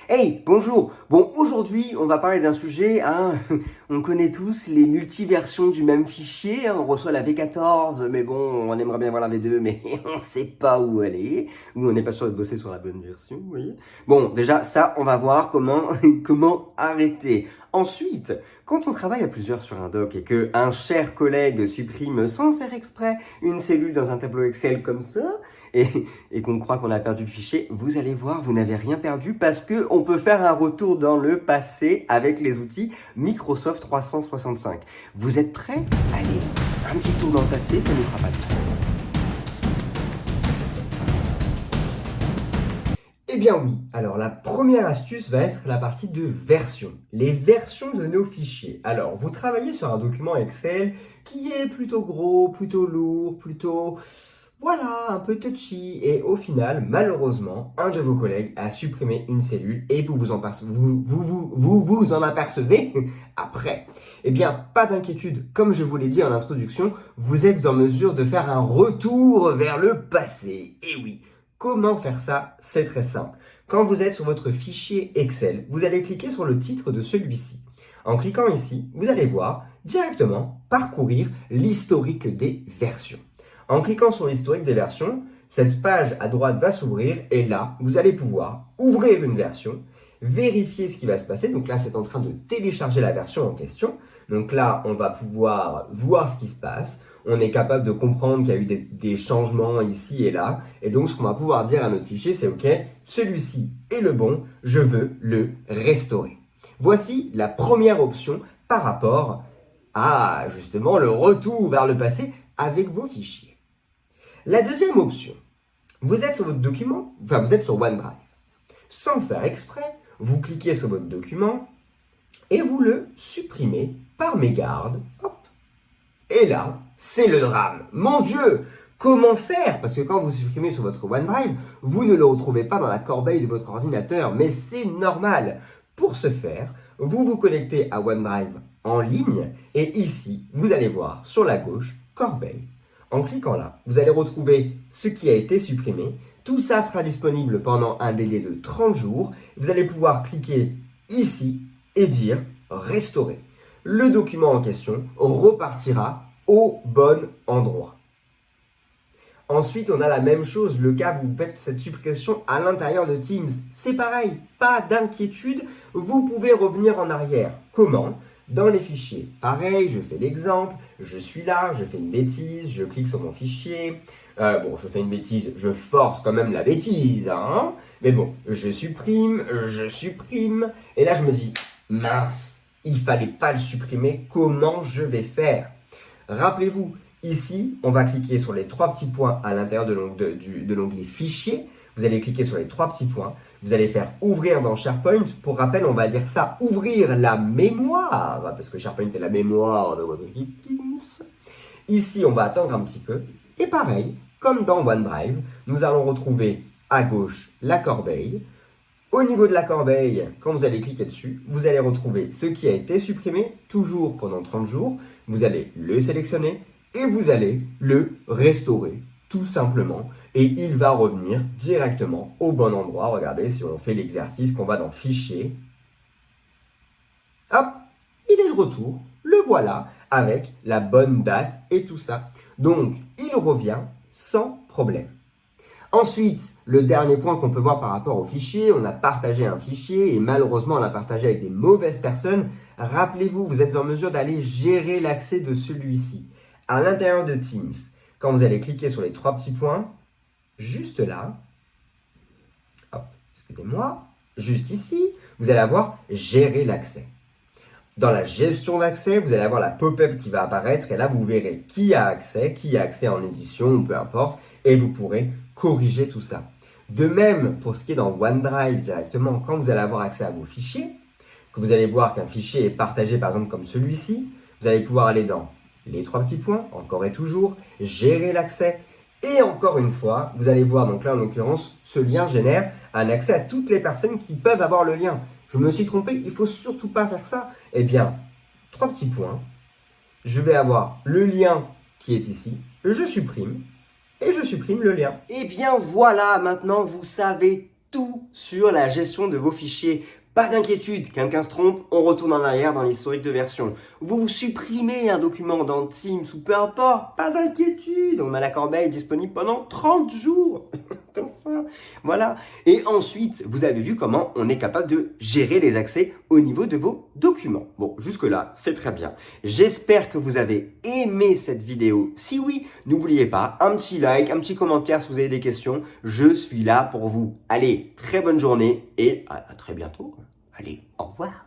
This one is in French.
Hey, bonjour. Bon, aujourd'hui, on va parler d'un sujet, on connaît tous les multiversions du même fichier, on reçoit la V14, mais bon, on aimerait bien voir la V2, mais on sait pas où elle est, ou on n'est pas sûr de bosser sur la bonne version, vous voyez. Bon, déjà, ça, on va voir comment, comment arrêter. Ensuite, quand on travaille à plusieurs sur un doc et que un cher collègue supprime sans faire exprès une cellule dans un tableau Excel comme ça, et qu'on croit qu'on a perdu le fichier, vous allez voir, vous n'avez rien perdu parce que on peut faire un retour dans le passé avec les outils Microsoft 365. Vous êtes prêts? Allez, un petit tour dans le passé, ça ne fera pas de mal. Eh bien oui, alors la première astuce va être la partie de version, les versions de nos fichiers. Alors, vous travaillez sur un document Excel qui est plutôt gros, plutôt lourd, plutôt... Voilà, un peu touchy. Et au final, malheureusement, un de vos collègues a supprimé une cellule et vous en apercevez après. Eh bien, pas d'inquiétude. Comme je vous l'ai dit en introduction, vous êtes en mesure de faire un retour vers le passé. Et oui, comment faire ça? C'est très simple. Quand vous êtes sur votre fichier Excel, vous allez cliquer sur le titre de celui-ci. En cliquant ici, vous allez voir directement parcourir l'historique des versions. En cliquant sur l'historique des versions, cette page à droite va s'ouvrir et là, vous allez pouvoir ouvrir une version, vérifier ce qui va se passer. Donc là, c'est en train de télécharger la version en question. Donc là, on va pouvoir voir ce qui se passe. On est capable de comprendre qu'il y a eu des changements ici et là. Et donc, ce qu'on va pouvoir dire à notre fichier, c'est OK, celui-ci est le bon, je veux le restaurer. Voici la première option par rapport à justement le retour vers le passé avec vos fichiers. La deuxième option, vous êtes sur votre document, vous êtes sur OneDrive. Sans faire exprès, vous cliquez sur votre document et vous le supprimez par mégarde. Hop. Et là, c'est le drame. Mon Dieu, comment faire? Parce que quand vous supprimez sur votre OneDrive, vous ne le retrouvez pas dans la corbeille de votre ordinateur, mais c'est normal. Pour ce faire, vous vous connectez à OneDrive en ligne et ici, vous allez voir sur la gauche, corbeille. En cliquant là, vous allez retrouver ce qui a été supprimé. Tout ça sera disponible pendant un délai de 30 jours. Vous allez pouvoir cliquer ici et dire « Restaurer ». Le document en question repartira au bon endroit. Ensuite, on a la même chose, le cas où vous faites cette suppression à l'intérieur de Teams. C'est pareil, pas d'inquiétude, vous pouvez revenir en arrière. Comment ? Dans les fichiers, pareil, je fais l'exemple, je suis là, je fais une bêtise, je clique sur mon fichier. Je fais une bêtise, je force quand même la bêtise, hein. Mais bon, je supprime, et là je me dis, mince, il fallait pas le supprimer, comment je vais faire? Rappelez-vous, ici, on va cliquer sur les trois petits points à l'intérieur de l'onglet Fichier. Vous allez cliquer sur les trois petits points. Vous allez faire Ouvrir dans SharePoint. Pour rappel, on va dire ça, Ouvrir la mémoire, parce que SharePoint est la mémoire de votre équipe Teams. Ici, on va attendre un petit peu. Et pareil, comme dans OneDrive, nous allons retrouver à gauche la corbeille. Au niveau de la corbeille, quand vous allez cliquer dessus, vous allez retrouver ce qui a été supprimé, toujours pendant 30 jours. Vous allez le sélectionner et vous allez le restaurer, tout simplement. Et il va revenir directement au bon endroit. Regardez, si on fait l'exercice, qu'on va dans Fichier, hop, il est de retour. Le voilà, avec la bonne date et tout ça. Donc, il revient sans problème. Ensuite, le dernier point qu'on peut voir par rapport au fichier, on a partagé un fichier et malheureusement on l'a partagé avec des mauvaises personnes. Rappelez-vous, vous êtes en mesure d'aller gérer l'accès de celui-ci. À l'intérieur de Teams, quand vous allez cliquer sur les trois petits points, juste là, hop, excusez-moi, juste ici, vous allez avoir gérer l'accès. Dans la gestion d'accès, vous allez avoir la pop-up qui va apparaître et là vous verrez qui a accès en édition ou peu importe et vous pourrez corriger tout ça. De même, pour ce qui est dans OneDrive directement, quand vous allez avoir accès à vos fichiers, que vous allez voir qu'un fichier est partagé par exemple comme celui-ci, vous allez pouvoir aller dans les trois petits points, encore et toujours, gérer l'accès. Et encore une fois, vous allez voir, donc là en l'occurrence, ce lien génère un accès à toutes les personnes qui peuvent avoir le lien. Je me suis trompé, il ne faut surtout pas faire ça. Eh bien, trois petits points, je vais avoir le lien qui est ici, je supprime, et je supprime le lien. Eh bien voilà, maintenant vous savez tout tout sur la gestion de vos fichiers. Pas d'inquiétude, quelqu'un se trompe, on retourne en arrière dans l'historique de version. Vous supprimez un document dans Teams ou peu importe, pas d'inquiétude, on a la corbeille disponible pendant 30 jours. Enfin, voilà. Et ensuite, vous avez vu comment on est capable de gérer les accès au niveau de vos documents. Bon, jusque-là, c'est très bien. J'espère que vous avez aimé cette vidéo. Si oui, n'oubliez pas, un petit like, un petit commentaire si vous avez des questions. Je suis là pour vous. Allez, très bonne journée et à très bientôt. Allez, au revoir.